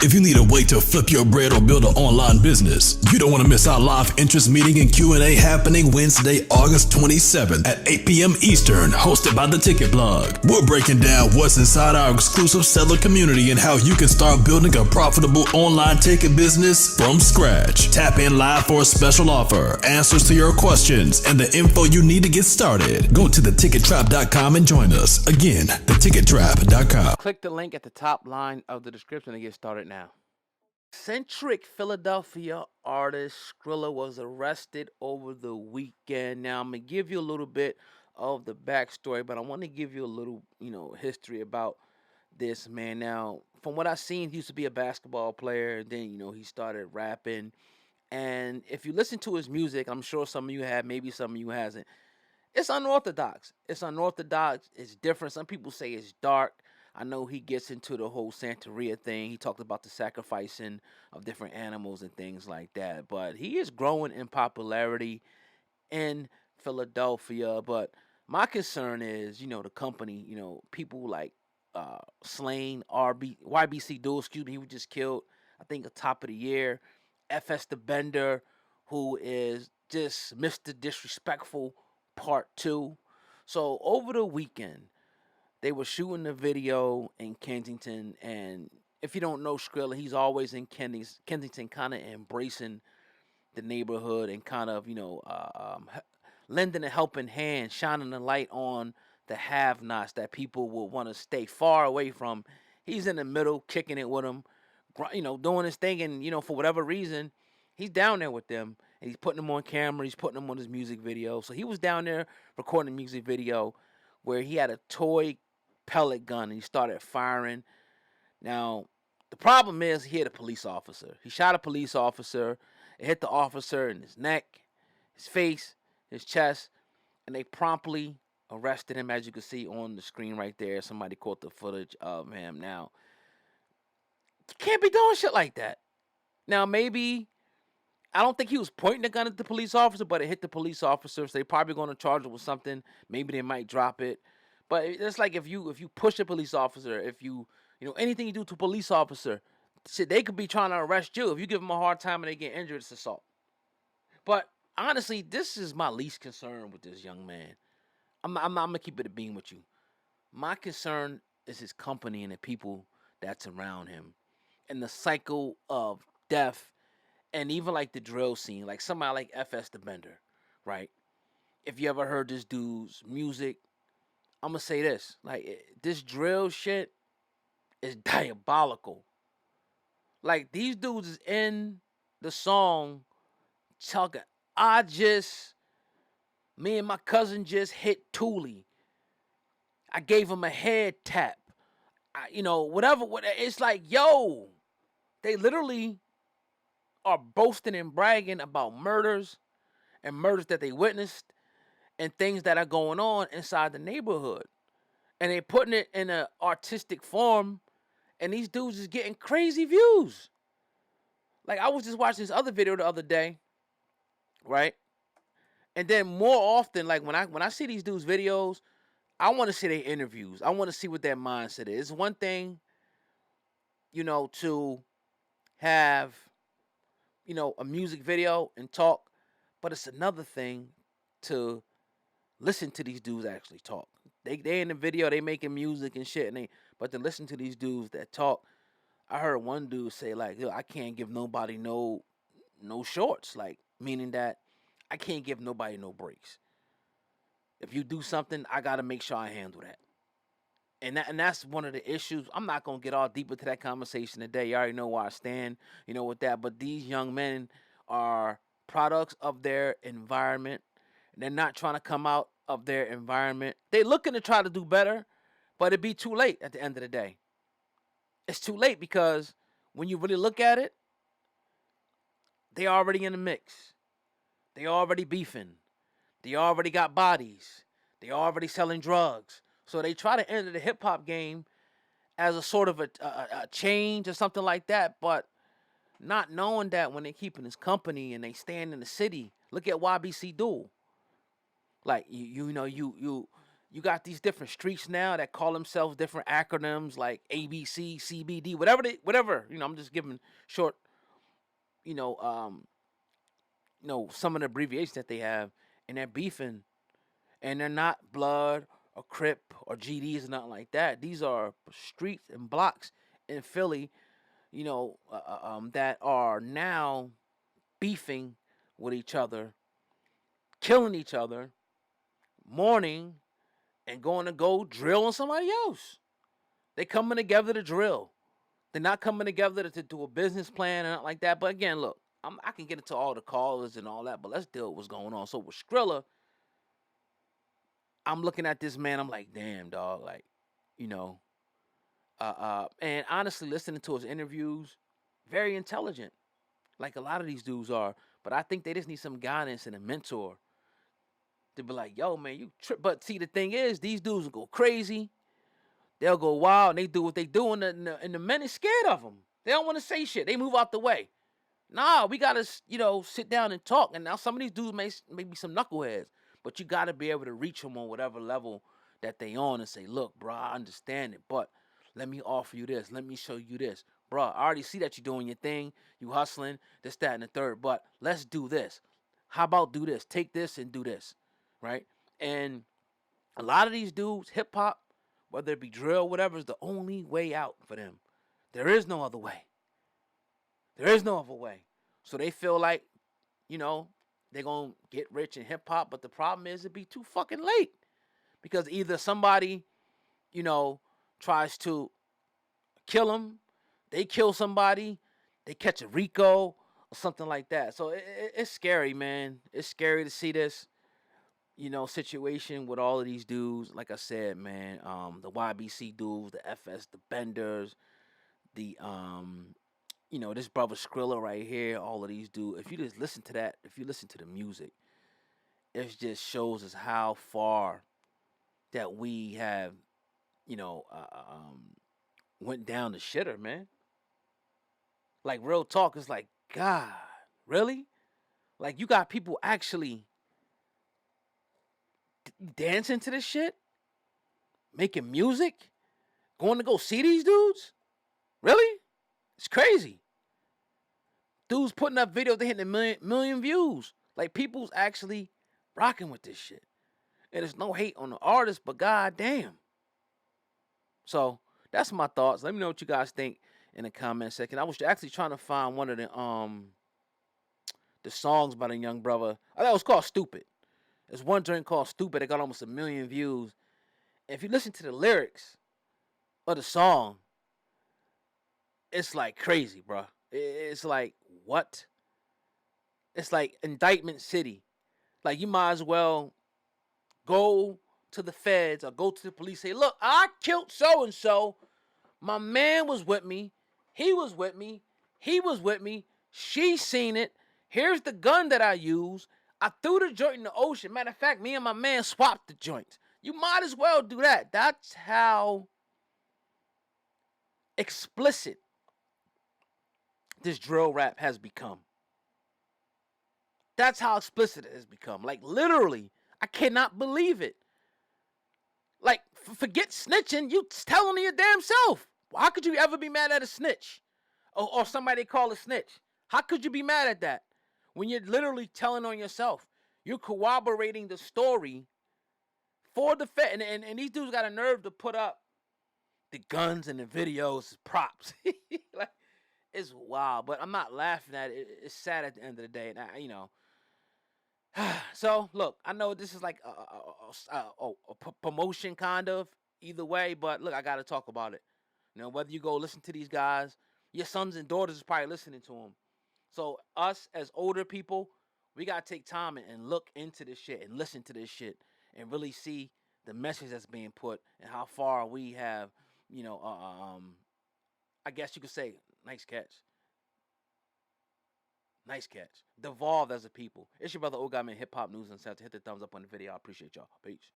If you need a way to flip your bread or build an online business, you don't want to miss our live interest meeting and Q&A happening Wednesday, August 27th at 8 p.m. Eastern, hosted by The Ticket Blog. We're breaking down what's inside our exclusive seller community and how you can start building a profitable online ticket business from scratch. Tap in live for a special offer, answers to your questions, and the info you need to get started. Go to thetickettrap.com and join us. Again, thetickettrap.com. Click the link at the top line of the description to get started now. Eccentric Philadelphia artist Skrilla was arrested over the weekend. Now, I'm going to give you a little bit of the backstory, but I want to give you a little, history about this man. Now, from what I've seen, he used to be a basketball player. Then, he started rapping. And if you listen to his music, I'm sure some of you have, maybe some of you hasn't. It's unorthodox. It's different. Some people say it's dark. I know he gets into the whole Santeria thing. He talked about the sacrificing of different animals and things like that. But he is growing in popularity in Philadelphia. But my concern is, the company, people like Slain, YBC Duel, he was just killed, I think, at the top of the year. FS the Bender, who is just Mr. Disrespectful Part 2. So over the weekend, they were shooting the video in Kensington, and if you don't know Skrilla, he's always in Kensington, kind of embracing the neighborhood and kind of, lending a helping hand, shining a light on the have-nots that people will want to stay far away from. He's in the middle, kicking it with them, doing his thing, and, for whatever reason, he's down there with them, and he's putting them on camera, he's putting them on his music video. So he was down there recording a music video where he had a toy pellet gun and he started firing. Now, the problem is he hit a police officer. He shot a police officer. It hit the officer in his neck, his face, his chest, and they promptly arrested him, as you can see on the screen right there. Somebody caught the footage of him. Now, you can't be doing shit like that. Now, maybe, I don't think he was pointing the gun at the police officer, but it hit the police officer, so they're probably going to charge him with something. Maybe they might drop it. But it's like if you push a police officer, if you anything you do to a police officer, shit, they could be trying to arrest you. If you give them a hard time and they get injured, it's assault. But honestly, this is my least concern with this young man. I'm gonna keep it a beam with you. My concern is his company and the people that's around him, and the cycle of death, and even like the drill scene, like somebody like FS the Bender, right? If you ever heard this dude's music, I'm going to say this. Like, this drill shit is diabolical. Like, these dudes is in the song talking, me and my cousin just hit Thule. I gave him a head tap. Whatever. It's like, yo, they literally are boasting and bragging about murders and murders that they witnessed and things that are going on inside the neighborhood. And they're putting it in an artistic form, and these dudes is getting crazy views. Like, I was just watching this other video the other day, right? And then more often, like, when I see these dudes' videos, I want to see their interviews. I want to see what their mindset is. It's one thing, to have, a music video and talk, but it's another thing to listen to these dudes actually talk. They in the video, they making music and shit, but to listen to these dudes that talk, I heard one dude say, like, yo, I can't give nobody no shorts, like, meaning that I can't give nobody no breaks. If you do something, I gotta make sure I handle that. And that's one of the issues. I'm not gonna get all deep into that conversation today. You already know where I stand, with that. But these young men are products of their environment. They're not trying to come out of their environment. They're looking to try to do better, but it'd be too late at the end of the day. It's too late because when you really look at it, they already in the mix. They already beefing. They already got bodies. They already selling drugs. So they try to enter the hip-hop game as a sort of a change or something like that, but not knowing that when they're keeping his company and they stand in the city. Look at YBC Duel. Like, you You got these different streets now that call themselves different acronyms like ABC, CBD, whatever. I'm just giving short, you know, um, some of the abbreviations that they have, and they're beefing, and they're not Blood or Crip or GDs or nothing like that. These are streets and blocks in Philly, that are now beefing with each other, killing each other, mourning, and going to go drill on somebody else. They coming together to drill. They're not coming together to do a business plan and not like that. But again, look, I can get into all the callers and all that, but let's deal with what's going on. So with Skrilla, I'm looking at this man. I'm like, damn, dog. Like, you know, and honestly, listening to his interviews, very intelligent, like a lot of these dudes are. But I think they just need some guidance and a mentor to be like, yo, man, you trip. But see, the thing is, these dudes will go crazy. They'll go wild, and they do what they do, and the men is scared of them. They don't want to say shit. They move out the way. Nah, we gotta, sit down and talk. And now some of these dudes may be some knuckleheads, but you gotta be able to reach them on whatever level that they on and say, look, bro, I understand it, but let me offer you this. Let me show you this, bro. I already see that you're doing your thing. You hustling, this, that, and the third. But let's do this. How about do this? Take this and do this, right? And a lot of these dudes, hip hop, whether it be drill, whatever, is the only way out for them. There is no other way. There is no other way. So they feel like, they're going to get rich in hip hop, but the problem is it'd be too fucking late. Because either somebody, tries to kill them, they kill somebody, they catch a Rico or something like that. So it's scary, man. It's scary to see this, situation with all of these dudes. Like I said, man, the YBC dudes, the FS, the Benders, the this brother Skrilla right here, all of these dudes. If you just listen to that, if you listen to the music, it just shows us how far that we have, went down the shitter, man. Like real talk, it's like, God, really? Like you got people actually dancing to this shit, making music, going to go see these dudes? Really? It's crazy. Dudes putting up videos, they hitting a million views. Like people's actually rocking with this shit. And there's no hate on the artist, but goddamn. So that's my thoughts. Let me know what you guys think in the comment section. I was actually trying to find one of the songs by the young brother. I thought it was called Stupid. There's one joint called Stupid. It got almost 1 million views. And if you listen to the lyrics of the song, it's like crazy, bro. It's like, what? It's like Indictment City. Like you might as well go to the feds or go to the police, say, look, I killed so-and-so. My man was with me. He was with me. He was with me. She seen it. Here's the gun that I used. I threw the joint in the ocean. Matter of fact, me and my man swapped the joints. You might as well do that. That's how explicit this drill rap has become. That's how explicit it has become. Like, literally, I cannot believe it. Like, forget snitching. You telling your damn self. How could you ever be mad at a snitch? Or somebody call a snitch? How could you be mad at that? When you're literally telling on yourself. You're corroborating the story for the Fed. And these dudes got a nerve to put up the guns and the videos as props. Like, it's wild. But I'm not laughing at it. It's sad at the end of the day. And so, look, I know this is like a promotion kind of either way, but look, I got to talk about it. Whether you go listen to these guys, your sons and daughters is probably listening to them. So us as older people, we got to take time and look into this shit and listen to this shit and really see the message that's being put and how far we have, I guess you could say, nice catch. Nice catch. Devolved as a people. It's your brother, Old Guy Man, Hip Hop News Uncensored. Hit the thumbs up on the video. I appreciate y'all. Peace.